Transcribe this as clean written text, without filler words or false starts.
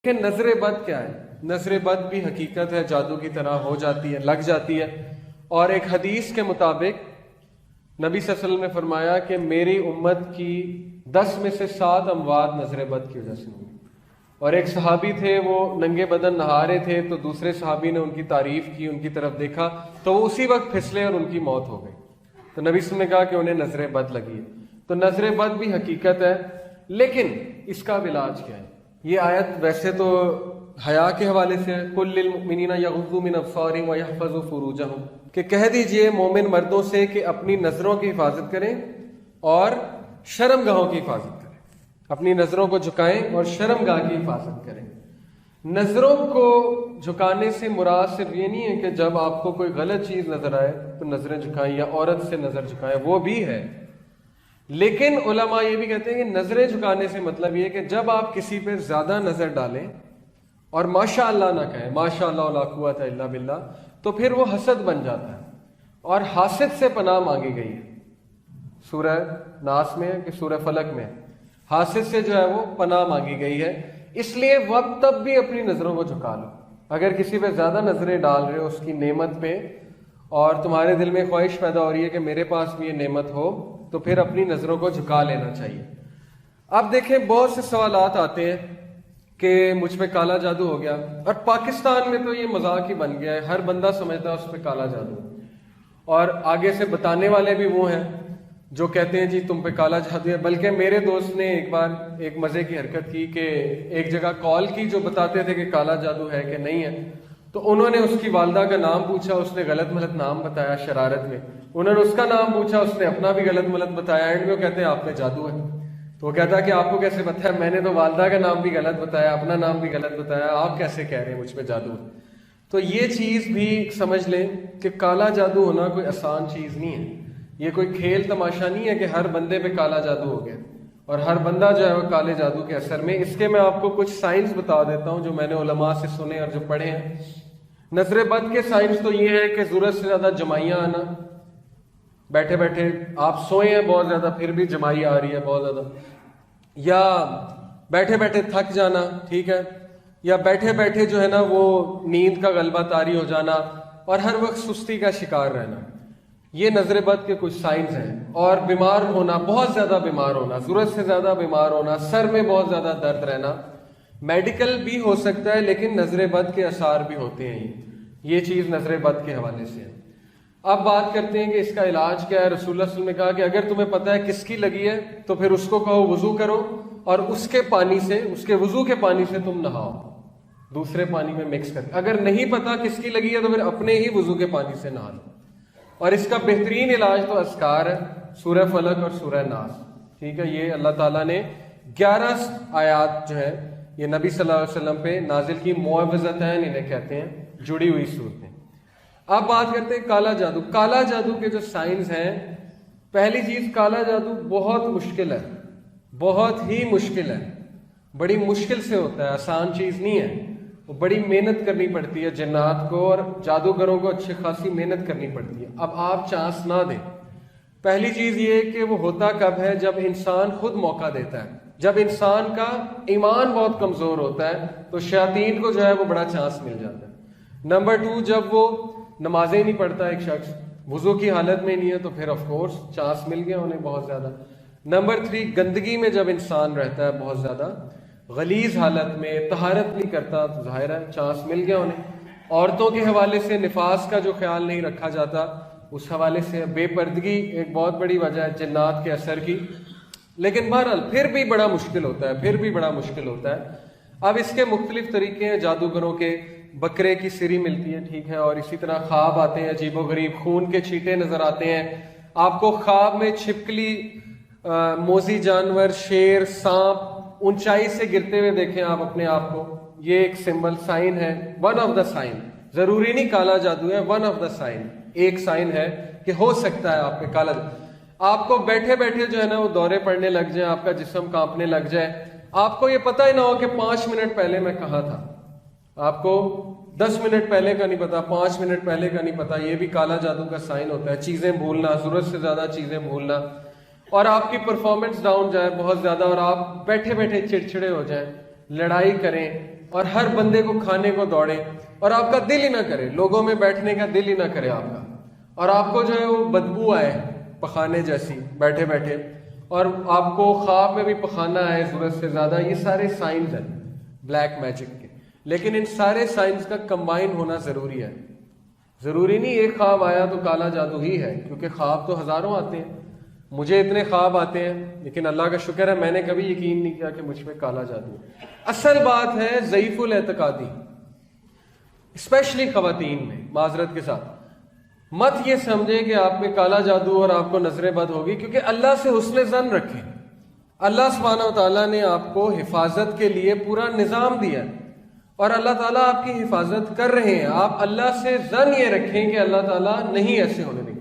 کہ نظر بد کیا ہے؟ نظر بد بھی حقیقت ہے، جادو کی طرح ہو جاتی ہے، لگ جاتی ہے. اور ایک حدیث کے مطابق نبی صلی اللہ علیہ وسلم نے فرمایا کہ میری امت کی 10 میں سے 7 اموات نظر بد کی وجہ سے ہوئی. اور ایک صحابی تھے، وہ ننگے بدن نہا رہے تھے تو دوسرے صحابی نے ان کی تعریف کی، ان کی طرف دیکھا تو وہ اسی وقت پھسلے اور ان کی موت ہو گئی. تو نبی صلی اللہ علیہ وسلم نے کہا کہ انہیں نظر بد لگی ہے. تو نظر بد بھی حقیقت ہے، لیکن اس کا علاج کیا ہے؟ یہ آیت ویسے تو حیا کے حوالے سے قل للمؤمنین یغضوا من ابصارہم ویحفظوا فروجہم، کہ کہہ دیجئے مومن مردوں سے کہ اپنی نظروں کی حفاظت کریں اور شرم گاہوں کی حفاظت کریں، اپنی نظروں کو جھکائیں اور شرم گاہ کی حفاظت کریں. نظروں کو جھکانے سے مراد صرف یہ نہیں ہے کہ جب آپ کو کوئی غلط چیز نظر آئے تو نظریں جھکائیں یا عورت سے نظر جھکائیں، وہ بھی ہے. لیکن علماء یہ بھی کہتے ہیں کہ نظریں جھکانے سے مطلب یہ ہے کہ جب آپ کسی پہ زیادہ نظر ڈالیں اور ماشاء اللہ نہ کہیں، ماشاء اللہ لا قوت الا باللہ، تو پھر وہ حسد بن جاتا ہے. اور حاسد سے پناہ مانگی گئی ہے، سورہ ناس میں ہے کہ سورہ فلق میں ہے، حاسد سے جو ہے وہ پناہ مانگی گئی ہے. اس لیے وقت تب بھی اپنی نظروں کو جھکا لو. اگر کسی پہ زیادہ نظریں ڈال رہے ہو اس کی نعمت پہ اور تمہارے دل میں خواہش پیدا ہو رہی ہے کہ میرے پاس بھی یہ نعمت ہو، تو پھر اپنی نظروں کو جھکا لینا چاہیے. اب دیکھیں بہت سے سوالات آتے ہیں کہ مجھ پہ کالا جادو ہو گیا، اور پاکستان میں تو یہ مذاق ہی بن گیا ہے، ہر بندہ سمجھتا ہے اس پہ کالا جادو. اور آگے سے بتانے والے بھی وہ ہیں جو کہتے ہیں جی تم پہ کالا جادو ہے. بلکہ میرے دوست نے ایک بار ایک مزے کی حرکت کی کہ ایک جگہ کال کی جو بتاتے تھے کہ کالا جادو ہے کہ نہیں ہے، تو انہوں نے اس کی والدہ کا نام پوچھا، اس نے غلط ملت نام بتایا شرارت میں. انہوں نے اس کا نام پوچھا، اس نے اپنا بھی غلط ملت بتایا. اینڈ میں وہ کہتے ہیں آپ پہ جادو ہے. تو وہ کہتا ہے کہ آپ کو کیسے پتہ ہے؟ میں نے تو والدہ کا نام بھی غلط بتایا، اپنا نام بھی غلط بتایا، آپ کیسے کہہ رہے ہیں مجھ پہ جادو ہے؟ تو یہ چیز بھی سمجھ لیں کہ کالا جادو ہونا کوئی آسان چیز نہیں ہے. یہ کوئی کھیل تماشا نہیں ہے کہ ہر بندے پہ کالا جادو ہو گیا اور ہر بندہ جو ہے وہ کالے جادو کے اثر میں. اس کے میں آپ کو کچھ سائنس بتا دیتا ہوں جو میں نے علماء سے سنے اور جو پڑھے ہیں. نظر بد کے سائنس تو یہ ہے کہ ضرورت سے زیادہ جمائیاں آنا، بیٹھے بیٹھے آپ سوئے ہیں بہت زیادہ پھر بھی جمائی آ رہی ہے بہت زیادہ، یا بیٹھے بیٹھے تھک جانا، ٹھیک ہے، یا بیٹھے بیٹھے جو ہے نا وہ نیند کا غلبہ طاری ہو جانا اور ہر وقت سستی کا شکار رہنا. یہ نظر بد کے کچھ سائنس ہیں. اور بیمار ہونا، بہت زیادہ بیمار ہونا، ضرورت سے زیادہ بیمار ہونا، سر میں بہت زیادہ درد رہنا، میڈیکل بھی ہو سکتا ہے لیکن نظر بد کے آثار بھی ہوتے ہیں. یہ چیز نظر بد کے حوالے سے ہے. اب بات کرتے ہیں کہ اس کا علاج کیا ہے. رسول اللہ صلی اللہ علیہ وسلم نے کہا کہ اگر تمہیں پتہ ہے کس کی لگی ہے تو پھر اس کو کہو وضو کرو اور اس کے پانی سے، اس کے وضو کے پانی سے تم نہاؤ، دوسرے پانی میں مکس کر. اگر نہیں پتہ کس کی لگی ہے تو پھر اپنے ہی وضو کے پانی سے نہا لو. اور اس کا بہترین علاج تو اذکار ہے، سورہ فلق اور سورہ ناس، ٹھیک ہے. یہ اللہ تعالیٰ نے 11 آیات جو ہے یہ نبی صلی اللہ علیہ وسلم پہ نازل کی، معوذتین انہیں کہتے ہیں، جڑی ہوئی صورتیں. اب بات کرتے ہیں کالا جادو. کالا جادو کے جو سائنس ہیں، پہلی چیز کالا جادو بہت مشکل ہے، بہت ہی مشکل ہے، بڑی مشکل سے ہوتا ہے، آسان چیز نہیں ہے. وہ بڑی محنت کرنی پڑتی ہے جنات کو اور جادوگروں کو اچھی خاصی محنت کرنی پڑتی ہے. اب آپ چانس نہ دیں. پہلی چیز یہ کہ وہ ہوتا کب ہے؟ جب انسان خود موقع دیتا ہے. جب انسان کا ایمان بہت کمزور ہوتا ہے تو شیاطین کو جو ہے وہ بڑا چانس مل جاتا ہے. نمبر 2، جب وہ نمازیں نہیں پڑھتا ایک شخص، وضو کی حالت میں نہیں ہے، تو پھر آف کورس چانس مل گیا انہیں بہت زیادہ. نمبر 3، گندگی میں جب انسان رہتا ہے بہت زیادہ، غلیظ حالت میں، طہارت نہیں کرتا، تو ظاہر ہے چانس مل گیا انہیں. عورتوں کے حوالے سے نفاس کا جو خیال نہیں رکھا جاتا، اس حوالے سے بے پردگی ایک بہت بڑی وجہ ہے جنات کے اثر کی. لیکن بہرحال پھر بھی بڑا مشکل ہوتا ہے، پھر بھی بڑا مشکل ہوتا ہے. اب اس کے مختلف طریقے ہیں جادوگروں کے. بکرے کی سری ملتی ہے، ٹھیک ہے، اور اسی طرح خواب آتے ہیں عجیب و غریب، خون کے چھینٹے نظر آتے ہیں آپ کو خواب میں، چھپکلی، موذی جانور، شیر، سانپ اونچائی سے گرتے ہوئے دیکھیں آپ اپنے آپ کو. یہ ایک سمبل، سائن ہے، ون آف دا سائن. ضروری نہیں کالا جادو ہے، ون آف دا سائن، ایک سائن ہے کہ ہو سکتا ہے آپ پہ کالا جادو. آپ کو بیٹھے بیٹھے جو ہے نا وہ دورے پڑنے لگ جائیں، آپ کا جسم کانپنے لگ جائے، آپ کو یہ پتہ ہی نہ ہو کہ 5 منٹ پہلے میں کہاں تھا. آپ کو 10 منٹ پہلے کا نہیں پتا، 5 منٹ پہلے کا نہیں پتا. یہ بھی کالا جادو کا سائن ہوتا ہے. چیزیں بھولنا، ضرورت سے زیادہ چیزیں بھولنا، اور آپ کی پرفارمنس ڈاؤن جائے بہت زیادہ اور آپ بیٹھے بیٹھے چڑچڑے ہو جائیں، لڑائی کریں، اور ہر بندے کو کھانے کو دوڑے اور آپ کا دل ہی نہ کرے، لوگوں میں بیٹھنے کا دل ہی نہ کرے آپ کا، اور آپ کو جو ہے وہ بدبو آئے پخانے جیسی بیٹھے بیٹھے، اور آپ کو خواب میں بھی پخانا آئے ضرورت سے زیادہ، یہ سارے سائنز ہیں بلیک میجک کے. لیکن ان سارے سائنس کا کمبائن ہونا ضروری ہے. ضروری نہیں ایک خواب آیا تو کالا جادو ہی ہے، کیونکہ خواب تو ہزاروں آتے ہیں. مجھے اتنے خواب آتے ہیں لیکن اللہ کا شکر ہے میں نے کبھی یقین نہیں کیا کہ مجھ پہ کالا جادو ہے. اصل بات ہے ضعیف الاعتقادی، اسپیشلی خواتین میں. معذرت کے ساتھ مت یہ سمجھے کہ آپ میں کالا جادو اور آپ کو نظر بد ہوگی، کیونکہ اللہ سے حسن ظن رکھیں. اللہ سبحانہ و تعالیٰ نے آپ کو حفاظت کے لیے پورا نظام دیا اور اللہ تعالیٰ آپ کی حفاظت کر رہے ہیں. آپ اللہ سے ظن یہ رکھیں کہ اللہ تعالیٰ نہیں ایسے ہونے دیں گے.